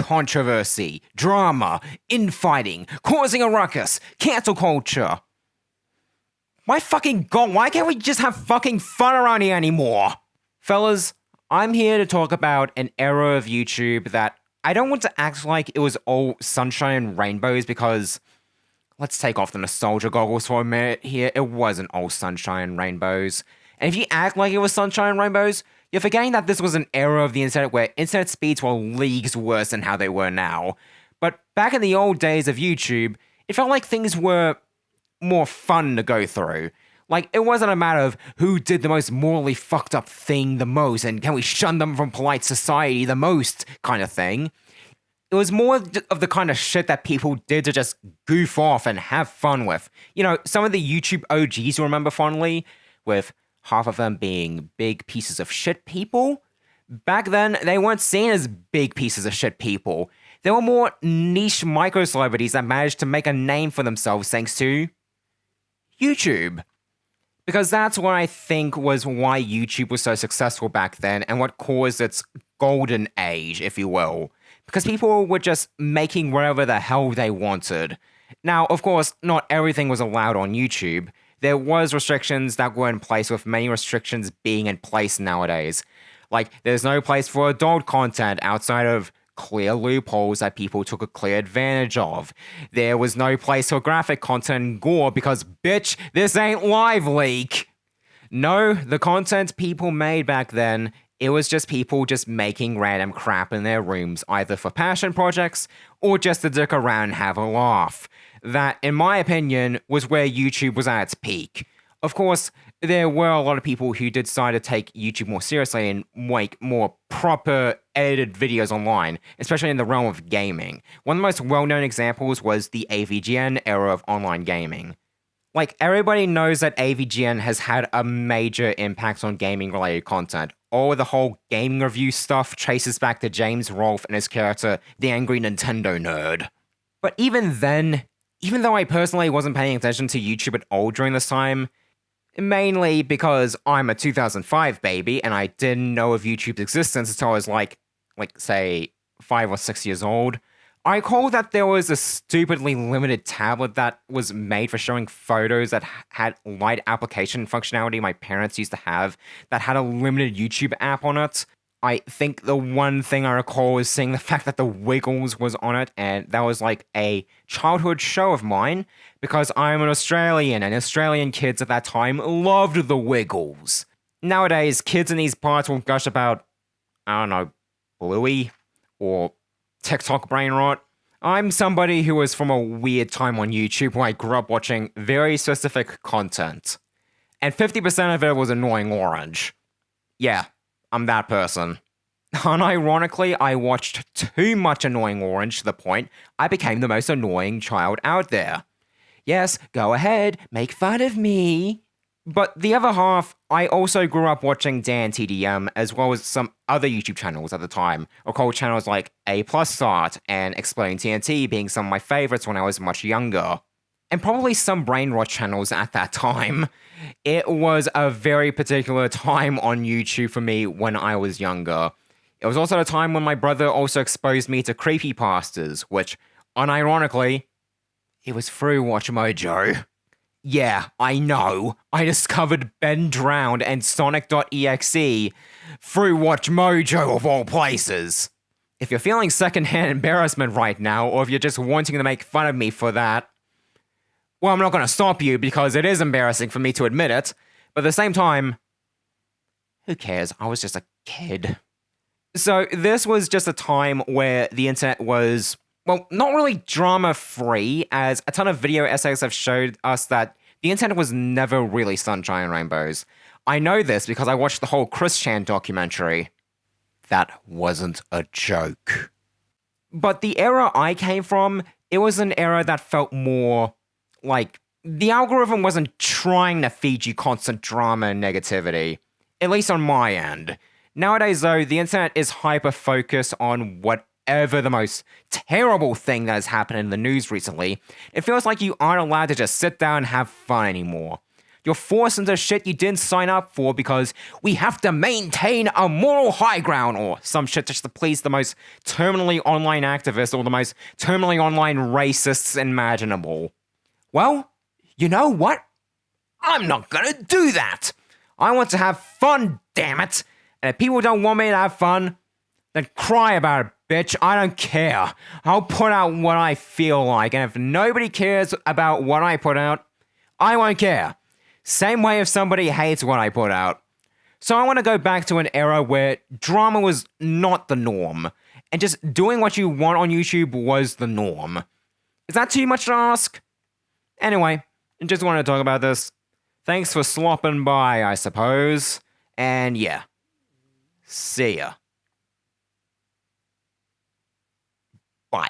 controversy, drama, infighting, causing a ruckus, cancel culture. My fucking god, why can't we just have fucking fun around here anymore? Fellas, I'm here to talk about an era of YouTube that I don't want to act like it was all sunshine and rainbows because, let's take off the nostalgia goggles for a minute here, it wasn't all sunshine and rainbows. And if you act like it was sunshine and rainbows, you're forgetting that this was an era of the internet where internet speeds were leagues worse than how they were now. But back in the old days of YouTube, it felt like things were more fun to go through. Like, it wasn't a matter of who did the most morally fucked up thing the most and can we shun them from polite society the most kind of thing. It was more of the kind of shit that people did to just goof off and have fun with. You know, some of the YouTube OGs you remember fondly, with half of them being big pieces of shit people. Back then, they weren't seen as big pieces of shit people. They were more niche micro-celebrities that managed to make a name for themselves thanks to YouTube. Because that's what I think was why YouTube was so successful back then and what caused its golden age, if you will. Because people were just making whatever the hell they wanted. Now, of course, not everything was allowed on YouTube. There was restrictions that were in place, with many restrictions being in place nowadays. Like, there's no place for adult content outside of clear loopholes that people took a clear advantage of. There was no place for graphic content and gore because, bitch, this ain't Live Leak. No, the content people made back then, it was just people just making random crap in their rooms, either for passion projects or just to dick around and have a laugh. That, in my opinion, was where YouTube was at its peak. Of course, there were a lot of people who did decide to take YouTube more seriously and make more proper edited videos online, especially in the realm of gaming. One of the most well-known examples was the AVGN era of online gaming. Like, everybody knows that AVGN has had a major impact on gaming-related content. All the whole gaming review stuff traces back to James Rolfe and his character, the Angry Nintendo Nerd. But even then, even though I personally wasn't paying attention to YouTube at all during this time, mainly because I'm a 2005 baby and I didn't know of YouTube's existence until I was say, 5 or 6 years old, I recall that there was a stupidly limited tablet that was made for showing photos that had light application functionality my parents used to have that had a limited YouTube app on it. I think the one thing I recall is seeing the fact that the Wiggles was on it, and that was like a childhood show of mine, because I'm an Australian, and Australian kids at that time loved the Wiggles. Nowadays, kids in these parts will gush about, I don't know, Bluey, or TikTok brain rot. I'm somebody who was from a weird time on YouTube where I grew up watching very specific content. And 50% of it was annoying orange. Yeah. I'm that person. Unironically, I watched too much annoying orange to the point I became the most annoying child out there. Yes, go ahead, make fun of me. But the other half, I also grew up watching Dan TDM as well as some other YouTube channels at the time, or called channels like A Plus Start and Explain TNT being some of my favorites when I was much younger. And probably some brain rot channels at that time. It was a very particular time on YouTube for me when I was younger. It was also a time when my brother also exposed me to creepypastas, which, unironically, it was through Watch Mojo. Yeah, I know. I discovered Ben Drowned and Sonic.exe through Watch Mojo of all places. If you're feeling secondhand embarrassment right now, or if you're just wanting to make fun of me for that, well, I'm not going to stop you because it is embarrassing for me to admit it, but at the same time, who cares? I was just a kid. So this was just a time where the internet was, well, not really drama-free, as a ton of video essays have showed us that the internet was never really sunshine and rainbows. I know this because I watched the whole Chris Chan documentary. That wasn't a joke. But the era I came from, it was an era that felt more like the algorithm wasn't trying to feed you constant drama and negativity, at least on my end. Nowadays, though, the internet is hyper-focused on whatever the most terrible thing that has happened in the news recently. It feels like you aren't allowed to just sit down and have fun anymore. You're forced into shit you didn't sign up for because we have to maintain a moral high ground or some shit just to please the most terminally online activists or the most terminally online racists imaginable. Well, you know what? I'm not gonna do that. I want to have fun, damn it. And if people don't want me to have fun, then cry about it, bitch. I don't care. I'll put out what I feel like. And if nobody cares about what I put out, I won't care. Same way if somebody hates what I put out. So I want to go back to an era where drama was not the norm. And just doing what you want on YouTube was the norm. Is that too much to ask? Anyway, I just wanted to talk about this. Thanks for slopping by, I suppose. And yeah. See ya. Bye.